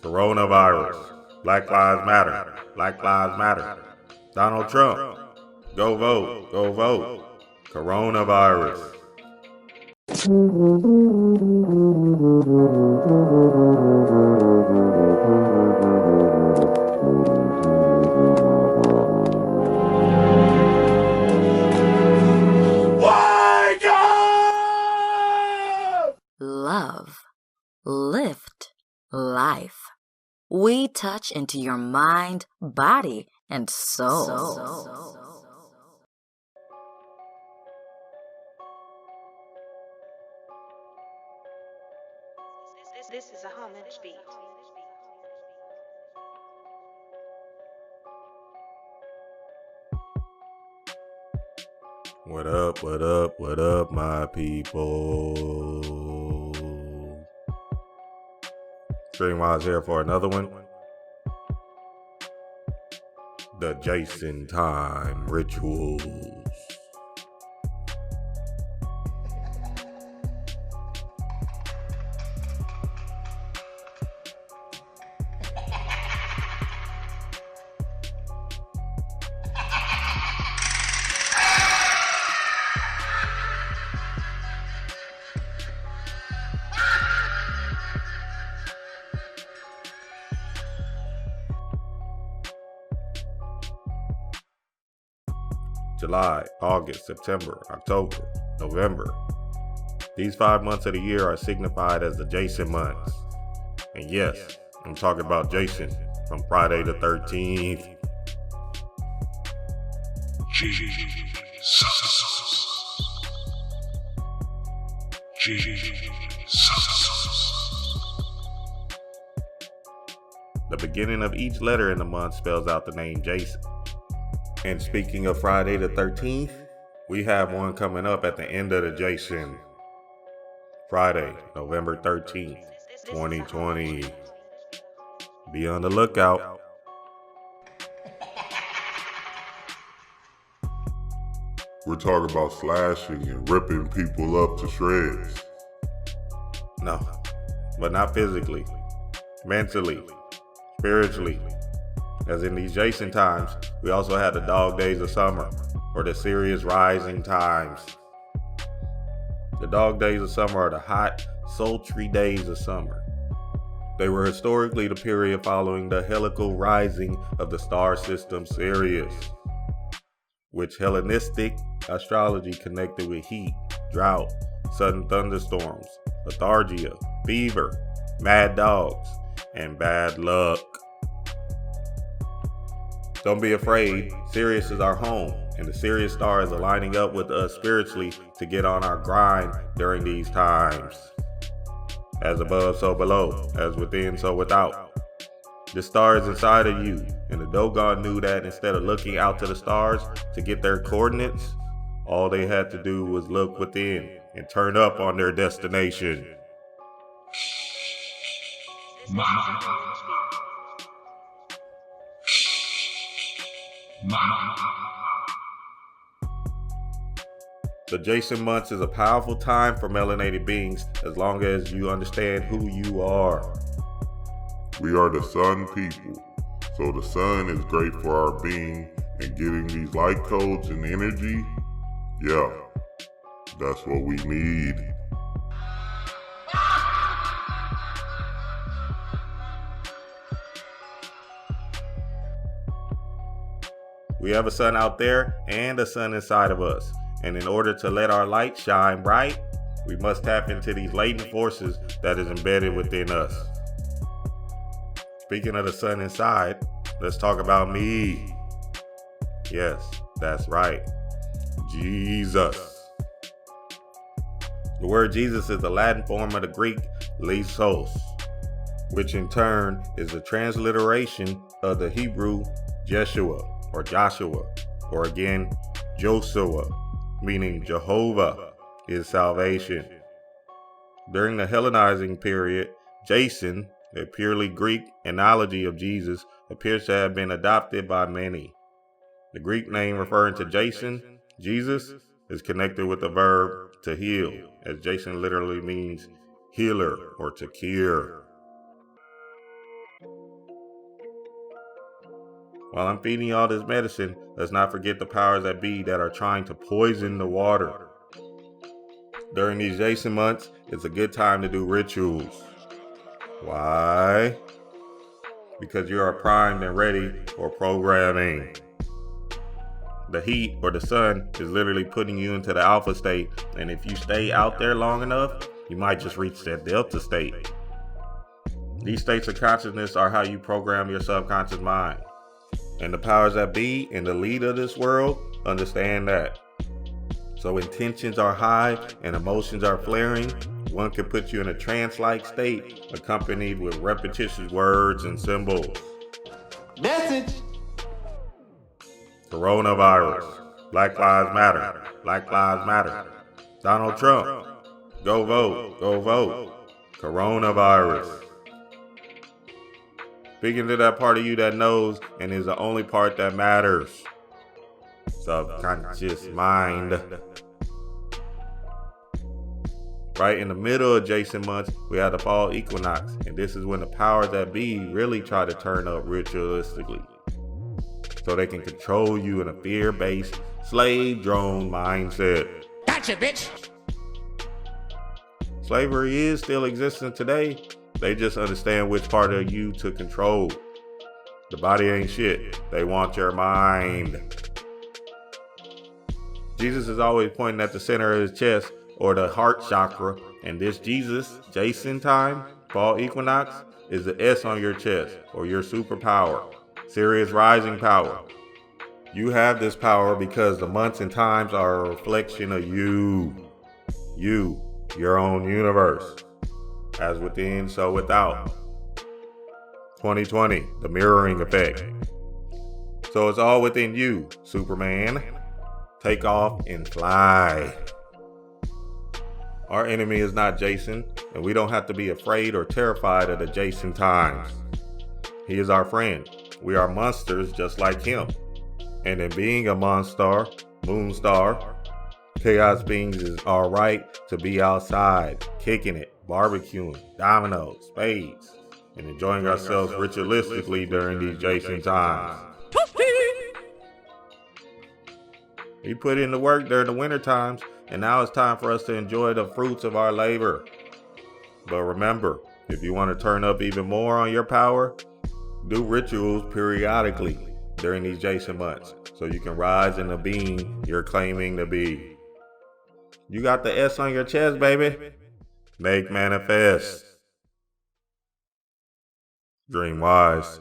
Coronavirus. Black Lives Matter. Black Lives Matter. Donald Trump. Go vote. Go vote. Coronavirus. Wake up! Love, lift, life. We touch into your mind, body, and soul. This is a homage beat. What up, what up, what up, my people? Streamwise here for another one. The Jason Time Rituals. July, August, September, October, November. These 5 months of the year are signified as the Jason months. And yes, I'm talking about Jason from Friday the 13th. The beginning of each letter in the month spells out the name Jason. And speaking of Friday the 13th, we have one coming up at the end of the Jason. Friday, November 13th, 2020. Be on the lookout. We're talking about slashing and ripping people up to shreds. No, but not physically, mentally, spiritually. As in these Jason times, we also had the dog days of summer, or the serious rising times. The dog days of summer are the hot, sultry days of summer. They were historically the period following the heliacal rising of the star system Sirius, which Hellenistic astrology connected with heat, drought, sudden thunderstorms, lethargia, fever, mad dogs, and bad luck. Don't be afraid, Sirius is our home, and the Sirius star is aligning up with us spiritually to get on our grind during these times. As above, so below, as within, so without. The star is inside of you, and the Dogon knew that instead of looking out to the stars to get their coordinates, all they had to do was look within and turn up on their destination. This is a homage beat. The Jason months is a powerful time for melanated beings as long as you understand who you are. We are the sun people, so the sun is great for our being and getting these light codes and energy. Yeah, that's what we need. We have a sun out there and a sun inside of us. And in order to let our light shine bright, we must tap into these latent forces that is embedded within us. Speaking of the sun inside, let's talk about me. Yes, that's right. Jesus. The word Jesus is the Latin form of the Greek Iesous, which in turn is the transliteration of the Hebrew Jeshua or Joshua, or again, Joshua, meaning Jehovah is salvation. During the Hellenizing period, Jason, a purely Greek analogy of Jesus, appears to have been adopted by many. The Greek name referring to Jason, Jesus, is connected with the verb to heal, as Jason literally means healer or to cure. While I'm feeding you all this medicine, let's not forget the powers that be that are trying to poison the water. During these Jason months, it's a good time to do rituals. Why? Because you are primed and ready for programming. The heat or the sun is literally putting you into the alpha state, and if you stay out there long enough, you might just reach that delta state. These states of consciousness are how you program your subconscious mind. And the powers that be and the lead of this world understand that. So intentions are high and emotions are flaring. One can put you in a trance-like state, accompanied with repetitious words and symbols. Message! Coronavirus. Black Lives Matter. Black Lives Matter. Donald Trump. Go vote. Go vote. Coronavirus. Speaking to that part of you that knows and is the only part that matters. Subconscious mind. Right in the middle of Jason months, we have the fall equinox, and this is when the powers that be really try to turn up ritualistically, so they can control you in a fear-based slave drone mindset. Gotcha, bitch! Slavery is still existing today. They just understand which part of you to control. The body ain't shit. They want your mind. Jesus is always pointing at the center of his chest, or the heart chakra, and this Jesus, Jason time, fall equinox, is the S on your chest, or your superpower, Sirius rising power. You have this power because the months and times are a reflection of you, your own universe, as within, so without. 2020, the mirroring effect. So it's all within you, Superman. Take off and fly. Our enemy is not Jason, and we don't have to be afraid or terrified of the Jason times. He is our friend. We are monsters just like him. And in being a monster, Moonstar, chaos beings is alright to be outside, kicking it, barbecuing, dominoes, spades, and enjoying ourselves ritualistically during these Jason times. We put in the work during the winter times, and now it's time for us to enjoy the fruits of our labor. But remember, if you want to turn up even more on your power, do rituals periodically during these Jason months so you can rise in the being you're claiming to be. You got the S on your chest, baby. Make manifest. Dream wise.